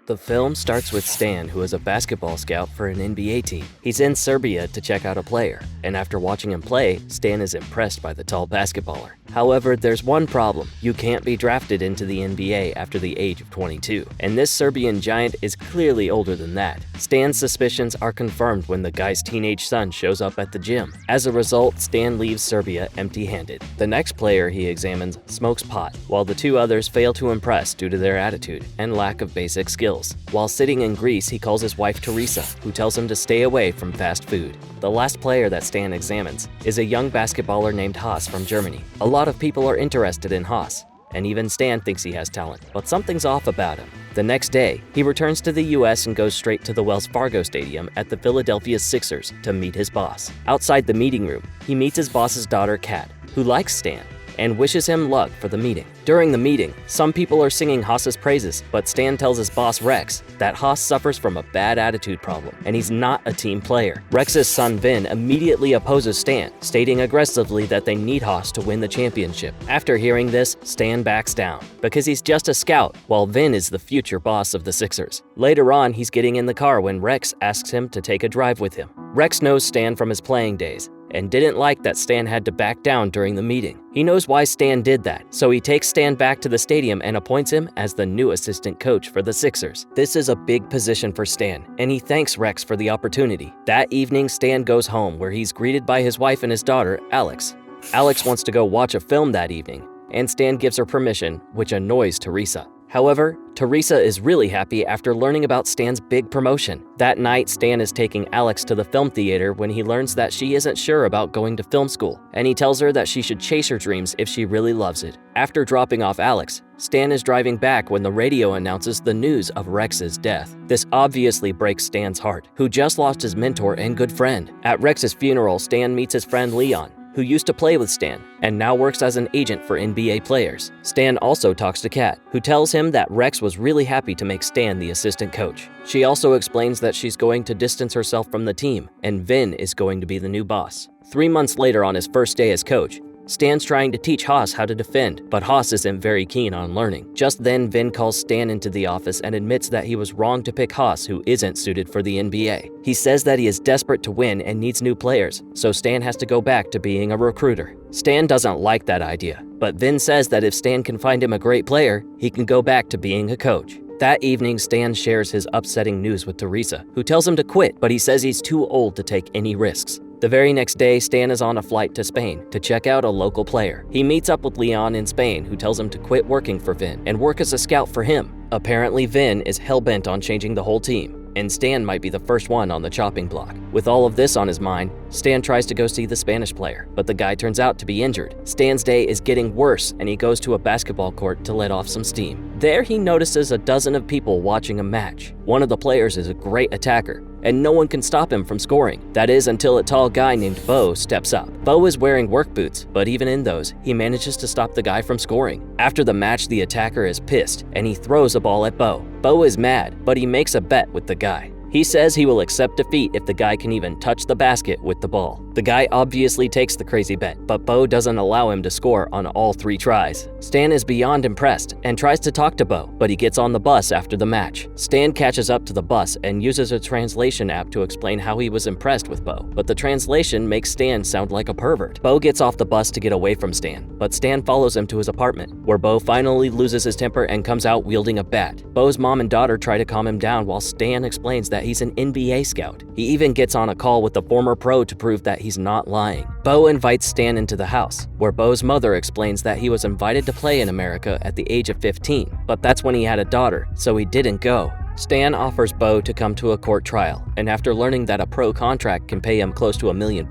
The film starts with Stan, who is a basketball scout for an NBA team. He's in Serbia to check out a player, and after watching him play, Stan is impressed by the tall basketballer. However, there's one problem. You can't be drafted into the NBA after the age of 22, and this Serbian giant is clearly older than that. Stan's suspicions are confirmed when the guy's teenage son shows up at the gym. As a result, Stan leaves Serbia empty-handed. The next player he examines smokes pot, while the two others fail to impress due to their attitude and lack of basic skills. While sitting in Greece, he calls his wife Teresa, who tells him to stay away from fast food. The last player that Stan examines is a young basketballer named Haas from Germany. A lot of people are interested in Haas, and even Stan thinks he has talent, but something's off about him. The next day, he returns to the US and goes straight to the Wells Fargo Stadium at the Philadelphia Sixers to meet his boss. Outside the meeting room, he meets his boss's daughter, Kat, who likes Stan and wishes him luck for the meeting. During the meeting, some people are singing Haas's praises, but Stan tells his boss Rex that Haas suffers from a bad attitude problem and he's not a team player. Rex's son Vin immediately opposes Stan, stating aggressively that they need Haas to win the championship. After hearing this, Stan backs down because he's just a scout, while Vin is the future boss of the Sixers. Later on, he's getting in the car when Rex asks him to take a drive with him. Rex knows Stan from his playing days and didn't like that Stan had to back down during the meeting. He knows why Stan did that, so he takes Stan back to the stadium and appoints him as the new assistant coach for the Sixers. This is a big position for Stan, and he thanks Rex for the opportunity. That evening, Stan goes home where he's greeted by his wife and his daughter, Alex. Alex wants to go watch a film that evening, and Stan gives her permission, which annoys Teresa. However, Teresa is really happy after learning about Stan's big promotion. That night, Stan is taking Alex to the film theater when he learns that she isn't sure about going to film school, and he tells her that she should chase her dreams if she really loves it. After dropping off Alex, Stan is driving back when the radio announces the news of Rex's death. This obviously breaks Stan's heart, who just lost his mentor and good friend. At Rex's funeral, Stan meets his friend Leon, who used to play with Stan and now works as an agent for NBA players. Stan also talks to Kat, who tells him that Rex was really happy to make Stan the assistant coach. She also explains that she's going to distance herself from the team and Vin is going to be the new boss. 3 months later, on his first day as coach, Stan's trying to teach Haas how to defend, but Haas isn't very keen on learning. Just then, Vin calls Stan into the office and admits that he was wrong to pick Haas, who isn't suited for the NBA. He says that he is desperate to win and needs new players, so Stan has to go back to being a recruiter. Stan doesn't like that idea, but Vin says that if Stan can find him a great player, he can go back to being a coach. That evening, Stan shares his upsetting news with Teresa, who tells him to quit, but he says he's too old to take any risks. The very next day, Stan is on a flight to Spain to check out a local player. He meets up with Leon in Spain, who tells him to quit working for Vin and work as a scout for him. Apparently, Vin is hell-bent on changing the whole team, and Stan might be the first one on the chopping block. With all of this on his mind, Stan tries to go see the Spanish player, but the guy turns out to be injured. Stan's day is getting worse, and he goes to a basketball court to let off some steam. There, he notices a dozen of people watching a match. One of the players is a great attacker, and no one can stop him from scoring. That is until a tall guy named Bo steps up. Bo is wearing work boots, but even in those, he manages to stop the guy from scoring. After the match, the attacker is pissed, and he throws a ball at Bo. Bo is mad, but he makes a bet with the guy. He says he will accept defeat if the guy can even touch the basket with the ball. The guy obviously takes the crazy bet, but Bo doesn't allow him to score on all 3 tries. Stan is beyond impressed and tries to talk to Bo, but he gets on the bus after the match. Stan catches up to the bus and uses a translation app to explain how he was impressed with Bo, but the translation makes Stan sound like a pervert. Bo gets off the bus to get away from Stan, but Stan follows him to his apartment, where Bo finally loses his temper and comes out wielding a bat. Bo's mom and daughter try to calm him down while Stan explains that he's an NBA scout. He even gets on a call with the former pro to prove that he's not lying. Bo invites Stan into the house, where Bo's mother explains that he was invited to play in America at the age of 15, but that's when he had a daughter, so he didn't go. Stan offers Bo to come to a court trial, and after learning that a pro contract can pay him close to $1 million,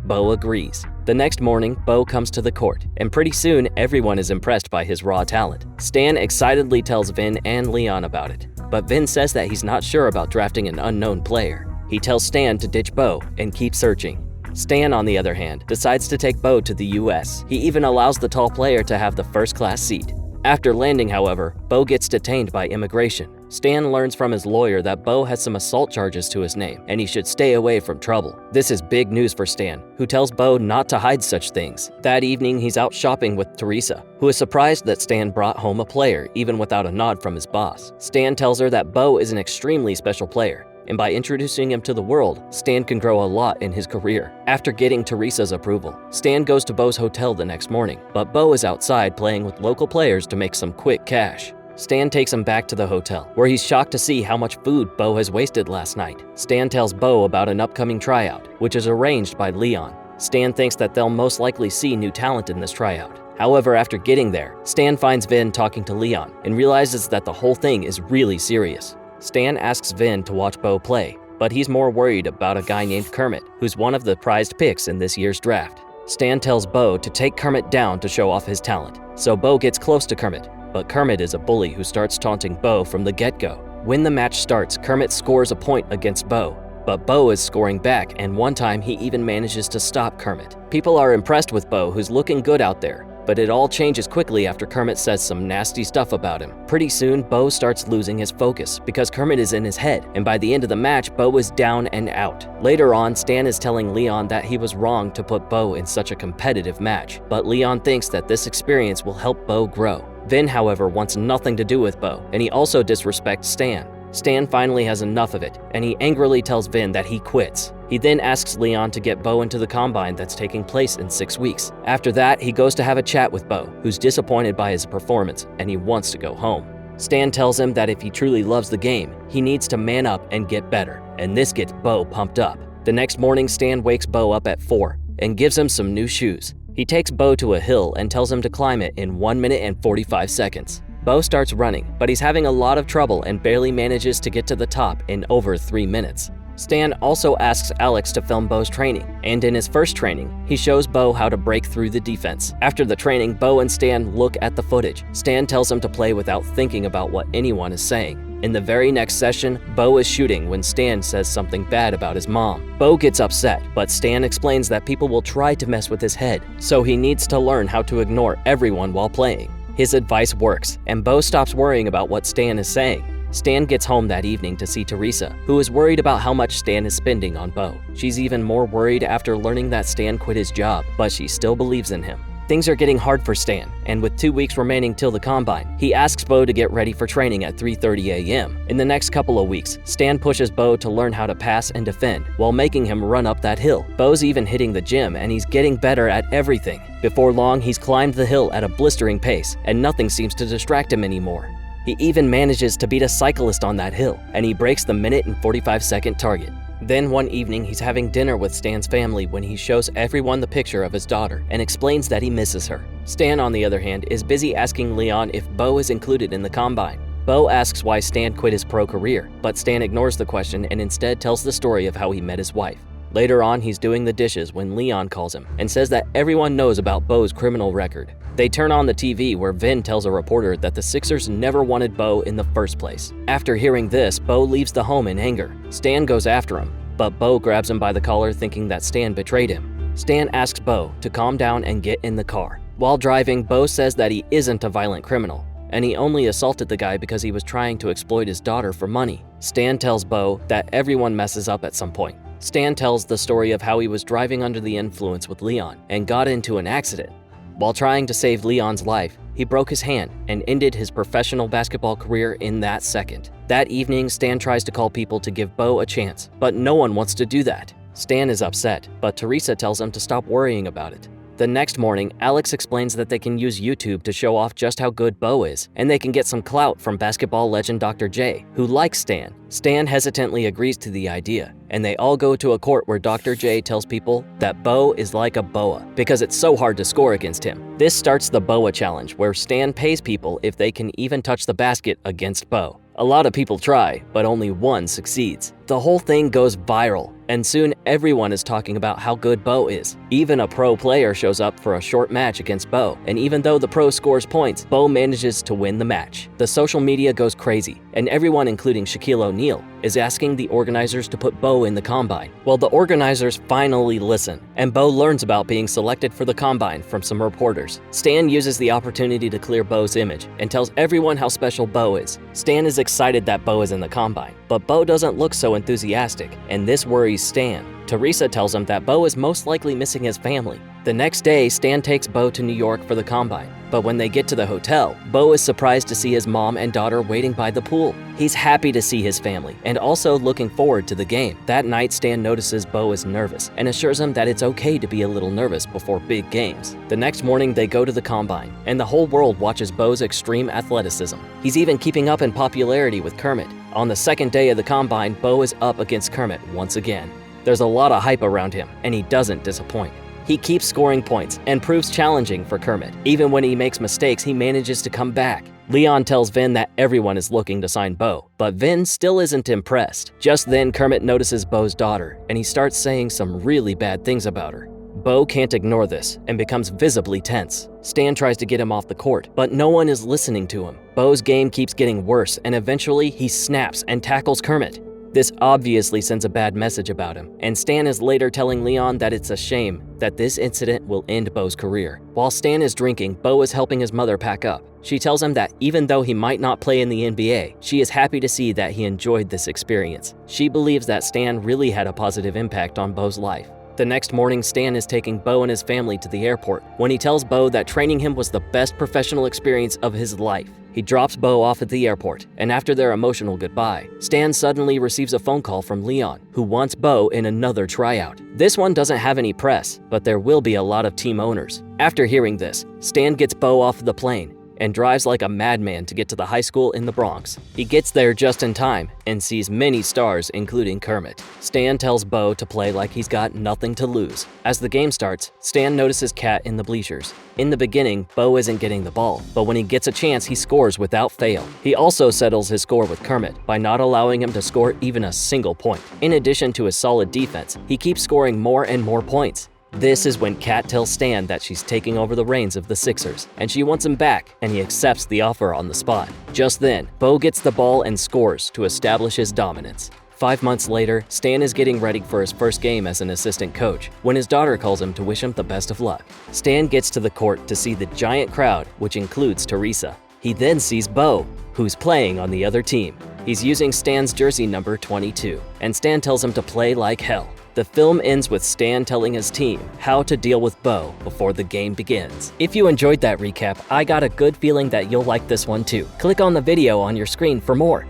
Bo agrees. The next morning, Bo comes to the court, and pretty soon everyone is impressed by his raw talent. Stan excitedly tells Vin and Leon about it, but Vin says that he's not sure about drafting an unknown player. He tells Stan to ditch Bo and keep searching. Stan, on the other hand, decides to take Bo to the US. He even allows the tall player to have the first-class seat. After landing, however, Bo gets detained by immigration. Stan learns from his lawyer that Bo has some assault charges to his name and he should stay away from trouble. This is big news for Stan, who tells Bo not to hide such things. That evening, he's out shopping with Teresa, who is surprised that Stan brought home a player even without a nod from his boss. Stan tells her that Bo is an extremely special player, and by introducing him to the world, Stan can grow a lot in his career. After getting Teresa's approval, Stan goes to Bo's hotel the next morning, but Bo is outside playing with local players to make some quick cash. Stan takes him back to the hotel, where he's shocked to see how much food Bo has wasted last night. Stan tells Bo about an upcoming tryout, which is arranged by Leon. Stan thinks that they'll most likely see new talent in this tryout. However, after getting there, Stan finds Vin talking to Leon and realizes that the whole thing is really serious. Stan asks Vin to watch Bo play, but he's more worried about a guy named Kermit, who's one of the prized picks in this year's draft. Stan tells Bo to take Kermit down to show off his talent, so Bo gets close to Kermit, but Kermit is a bully who starts taunting Bo from the get-go. When the match starts, Kermit scores a point against Bo, but Bo is scoring back, and one time he even manages to stop Kermit. People are impressed with Bo, who's looking good out there, but it all changes quickly after Kermit says some nasty stuff about him. Pretty soon, Bo starts losing his focus because Kermit is in his head, and by the end of the match, Bo is down and out. Later on, Stan is telling Leon that he was wrong to put Bo in such a competitive match, but Leon thinks that this experience will help Bo grow. Vin, however, wants nothing to do with Bo, and he also disrespects Stan. Stan finally has enough of it, and he angrily tells Vin that he quits. He then asks Leon to get Bo into the combine that's taking place in 6 weeks. After that, he goes to have a chat with Bo, who's disappointed by his performance, and he wants to go home. Stan tells him that if he truly loves the game, he needs to man up and get better, and this gets Bo pumped up. The next morning, Stan wakes Bo up at 4 and gives him some new shoes. He takes Bo to a hill and tells him to climb it in 1 minute and 45 seconds. Bo starts running, but he's having a lot of trouble and barely manages to get to the top in over 3 minutes. Stan also asks Alex to film Bo's training, and in his first training, he shows Bo how to break through the defense. After the training, Bo and Stan look at the footage. Stan tells him to play without thinking about what anyone is saying. In the very next session, Bo is shooting when Stan says something bad about his mom. Bo gets upset, but Stan explains that people will try to mess with his head, so he needs to learn how to ignore everyone while playing. His advice works, and Bo stops worrying about what Stan is saying. Stan gets home that evening to see Teresa, who is worried about how much Stan is spending on Bo. She's even more worried after learning that Stan quit his job, but she still believes in him. Things are getting hard for Stan, and with 2 weeks remaining till the combine, he asks Bo to get ready for training at 3:30 a.m. In the next couple of weeks, Stan pushes Bo to learn how to pass and defend, while making him run up that hill. Bo's even hitting the gym, and he's getting better at everything. Before long, he's climbed the hill at a blistering pace, and nothing seems to distract him anymore. He even manages to beat a cyclist on that hill, and he breaks the minute and 45-second target. Then one evening, he's having dinner with Stan's family when he shows everyone the picture of his daughter and explains that he misses her. Stan, on the other hand, is busy asking Leon if Bo is included in the combine. Bo asks why Stan quit his pro career, but Stan ignores the question and instead tells the story of how he met his wife. Later on, he's doing the dishes when Leon calls him and says that everyone knows about Bo's criminal record. They turn on the TV where Vin tells a reporter that the Sixers never wanted Bo in the first place. After hearing this, Bo leaves the home in anger. Stan goes after him, but Bo grabs him by the collar thinking that Stan betrayed him. Stan asks Bo to calm down and get in the car. While driving, Bo says that he isn't a violent criminal, and he only assaulted the guy because he was trying to exploit his daughter for money. Stan tells Bo that everyone messes up at some point. Stan tells the story of how he was driving under the influence with Leon and got into an accident. While trying to save Leon's life, he broke his hand and ended his professional basketball career in that second. That evening, Stan tries to call people to give Bo a chance, but no one wants to do that. Stan is upset, but Teresa tells him to stop worrying about it. The next morning, Alex explains that they can use YouTube to show off just how good Bo is, and they can get some clout from basketball legend Dr. J, who likes Stan. Stan hesitantly agrees to the idea, and they all go to a court where Dr. J tells people that Bo is like a boa because it's so hard to score against him. This starts the Boa Challenge, where Stan pays people if they can even touch the basket against Bo. A lot of people try, but only one succeeds. The whole thing goes viral, and soon everyone is talking about how good Bo is. Even a pro player shows up for a short match against Bo, and even though the pro scores points, Bo manages to win the match. The social media goes crazy, and everyone, including Shaquille O'Neal, is asking the organizers to put Bo in the combine. Well, the organizers finally listen, and Bo learns about being selected for the combine from some reporters. Stan uses the opportunity to clear Bo's image and tells everyone how special Bo is. Stan is excited that Bo is in the combine, but Bo doesn't look so enthusiastic, and this worries Stan. Teresa tells him that Bo is most likely missing his family. The next day, Stan takes Bo to New York for the combine, but when they get to the hotel, Bo is surprised to see his mom and daughter waiting by the pool. He's happy to see his family and also looking forward to the game. That night, Stan notices Bo is nervous and assures him that it's okay to be a little nervous before big games. The next morning, they go to the combine, and the whole world watches Bo's extreme athleticism. He's even keeping up in popularity with Kermit. On the second day of the combine, Bo is up against Kermit once again. There's a lot of hype around him, and he doesn't disappoint. He keeps scoring points and proves challenging for Kermit. Even when he makes mistakes, he manages to come back. Leon tells Vin that everyone is looking to sign Bo, but Vin still isn't impressed. Just then, Kermit notices Bo's daughter, and he starts saying some really bad things about her. Bo can't ignore this and becomes visibly tense. Stan tries to get him off the court, but no one is listening to him. Bo's game keeps getting worse, and eventually he snaps and tackles Kermit. This obviously sends a bad message about him, and Stan is later telling Leon that it's a shame that this incident will end Bo's career. While Stan is drinking, Bo is helping his mother pack up. She tells him that even though he might not play in the NBA, she is happy to see that he enjoyed this experience. She believes that Stan really had a positive impact on Bo's life. The next morning, Stan is taking Bo and his family to the airport when he tells Bo that training him was the best professional experience of his life. He drops Bo off at the airport, and after their emotional goodbye, Stan suddenly receives a phone call from Leon, who wants Bo in another tryout. This one doesn't have any press, but there will be a lot of team owners. After hearing this, Stan gets Bo off the plane and drives like a madman to get to the high school in the Bronx. He gets there just in time and sees many stars, including Kermit. Stan tells Bo to play like he's got nothing to lose. As the game starts, Stan notices Kat in the bleachers. In the beginning, Bo isn't getting the ball, but when he gets a chance, he scores without fail. He also settles his score with Kermit by not allowing him to score even a single point. In addition to his solid defense, he keeps scoring more and more points. This is when Kat tells Stan that she's taking over the reins of the Sixers, and she wants him back, and he accepts the offer on the spot. Just then, Bo gets the ball and scores to establish his dominance. 5 months later, Stan is getting ready for his first game as an assistant coach when his daughter calls him to wish him the best of luck. Stan gets to the court to see the giant crowd, which includes Teresa. He then sees Bo, who's playing on the other team. He's using Stan's jersey number 22, and Stan tells him to play like hell. The film ends with Stan telling his team how to deal with Bo before the game begins. If you enjoyed that recap, I got a good feeling that you'll like this one too. Click on the video on your screen for more.